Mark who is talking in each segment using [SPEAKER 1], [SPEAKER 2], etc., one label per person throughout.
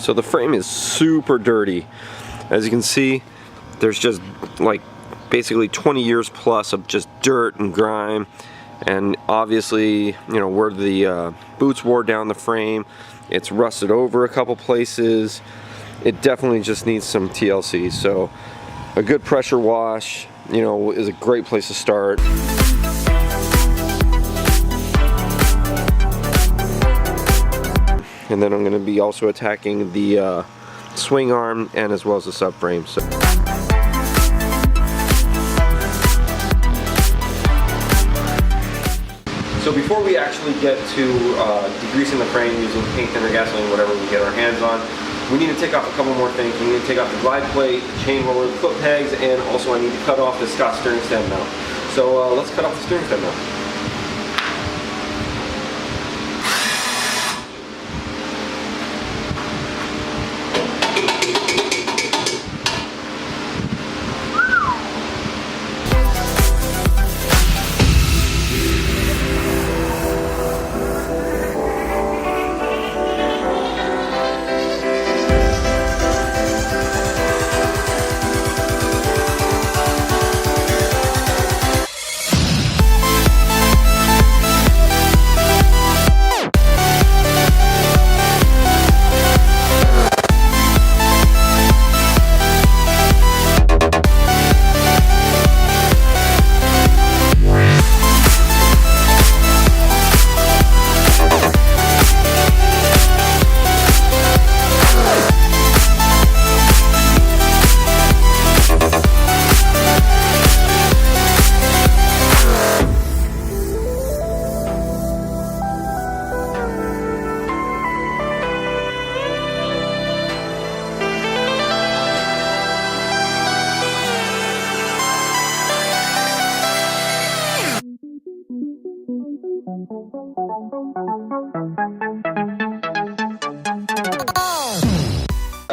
[SPEAKER 1] So the frame is super dirty. As you can see, there's just like basically 20 years plus of just dirt and grime, and obviously, you know, where the boots wore down the frame, it's rusted over a couple places. It definitely just needs some TLC. So a good pressure wash, you know, is a great place to start. And then I'm going to be also attacking the swing arm and as well as the subframe. So before we actually get to degreasing the frame using paint thinner, gasoline, whatever we get our hands on, we need to take off a couple more things. We need to take off the glide plate, the chain roller, the foot pegs, and also I need to cut off the Scott steering stem mount. So let's cut off the steering stem mount.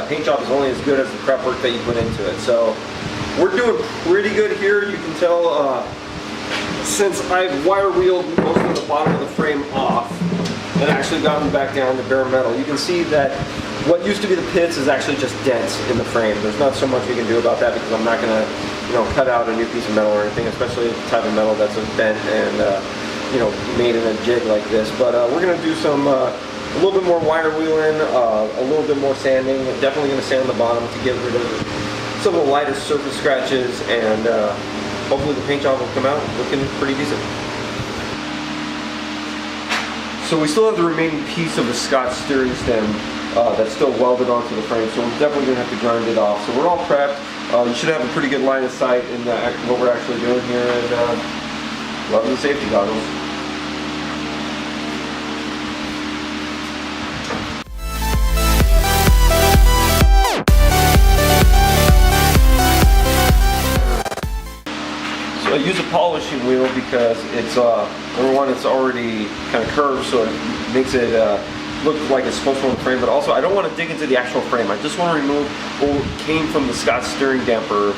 [SPEAKER 1] Paint job is only as good as the prep work that you put into it. So we're doing pretty good here. You can tell since I've wire wheeled most of the bottom of the frame off and actually gotten back down to bare metal, you can see that what used to be the pits is actually just dents in the frame. There's not so much we can do about that because I'm not going to, you know, cut out a new piece of metal or anything, especially the type of metal that's bent and you know, made in a jig like this. But we're going to do some a little bit more wire wheeling, a little bit more sanding. I'm definitely going to sand the bottom to get rid of some of the lighter surface scratches, and hopefully the paint job will come out looking pretty decent. So we still have the remaining piece of the Scott steering stem that's still welded onto the frame, so we're definitely going to have to grind it off. So we're all prepped. You should have a pretty good line of sight in what we're actually doing here, and love the safety goggles. So I use a polishing wheel because it's, number one, it's already kind of curved, so it makes it look like it's supposed to on the frame, but also I don't want to dig into the actual frame. I just want to remove what came from the Scott steering damper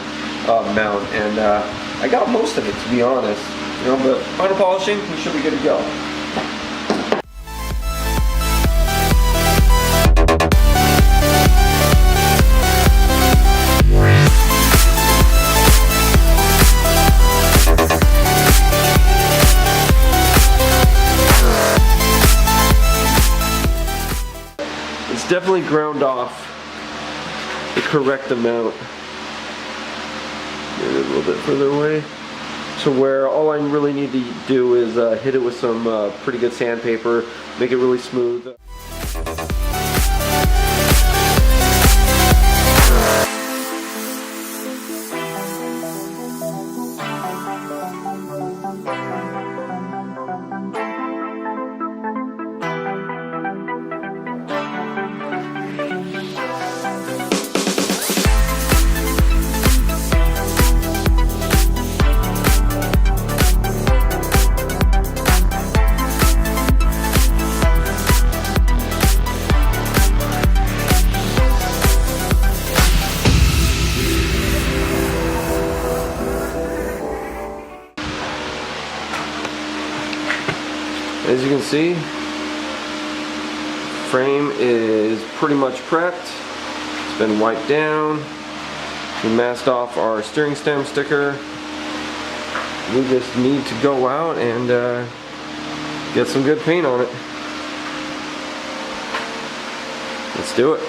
[SPEAKER 1] mount, and I got most of it, to be honest. You know, but final polishing, we should be good to go. Definitely ground off the correct amount. Get it a little bit further away. So where all I really need to do is hit it with some pretty good sandpaper, make it really smooth. As you can see, Frame is pretty much prepped. It's been wiped down. We masked off our steering stem sticker. We just need to go out and get some good paint on it. Let's do it.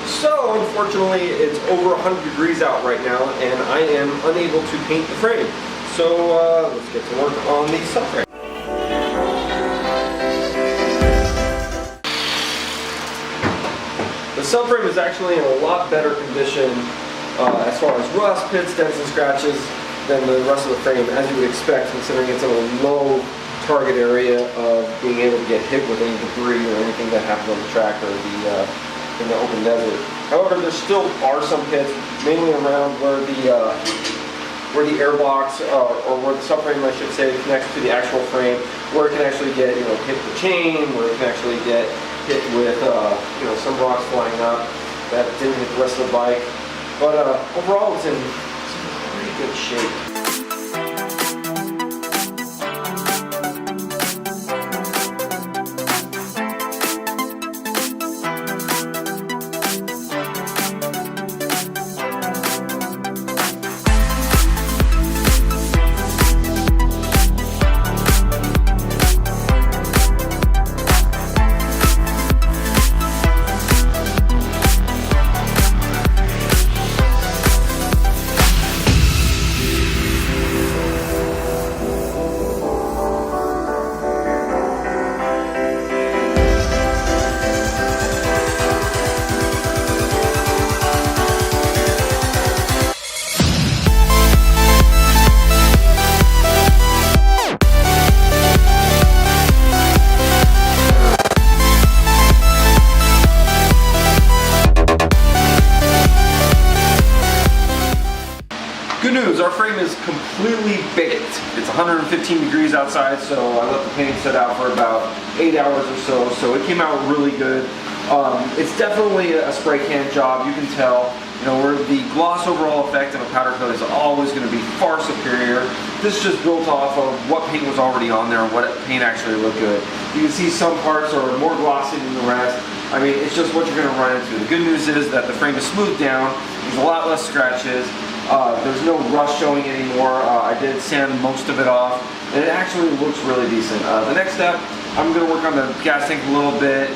[SPEAKER 1] So unfortunately it's over 100 degrees out right now and I am unable to paint the frame. So let's get to work on the subframe. The subframe is actually in a lot better condition as far as rust, pits, dents, and scratches than the rest of the frame, as you would expect, considering it's in a low target area of being able to get hit with any debris or anything that happens on the track or in the open desert. However, there still are some pits, mainly around where the airbox or where the subframe, I should say, connects to the actual frame, where it can actually get hit with the chain, where it can actually get hit with some rocks flying up that didn't hit the rest of the bike. But overall, it's in pretty good shape. Good news, our frame is completely baked. It's 115 degrees outside, so I let the paint set out for about 8 hours or so it came out really good. It's definitely a spray can job, you can tell. Where the gloss overall effect of a powder coat is always going to be far superior. This just built off of what paint was already on there and what paint actually looked good. You can see some parts are more glossy than the rest. I mean, it's just what you're going to run into. The good news is that the frame is smoothed down. There's a lot less scratches. There's no rust showing anymore. I did sand most of it off, and it actually looks really decent. The next step, I'm going to work on the gas tank a little bit,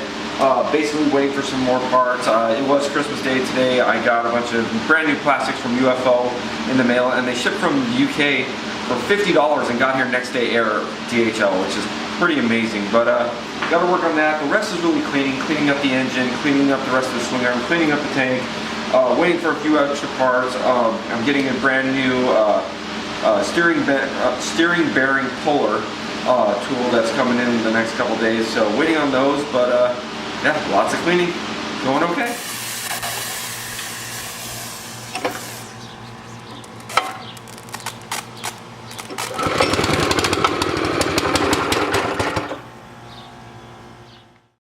[SPEAKER 1] basically waiting for some more parts. It was Christmas Day today. I got a bunch of brand new plastics from UFO in the mail, and they shipped from the UK for $50 and got here next day air DHL, which is pretty amazing. But got to work on that. The rest is really cleaning up the engine, cleaning up the rest of the swing arm, cleaning up the tank. Waiting for a few extra parts. I'm getting a brand new steering bearing puller tool that's coming in the next couple days. So waiting on those, but yeah, lots of cleaning, going okay.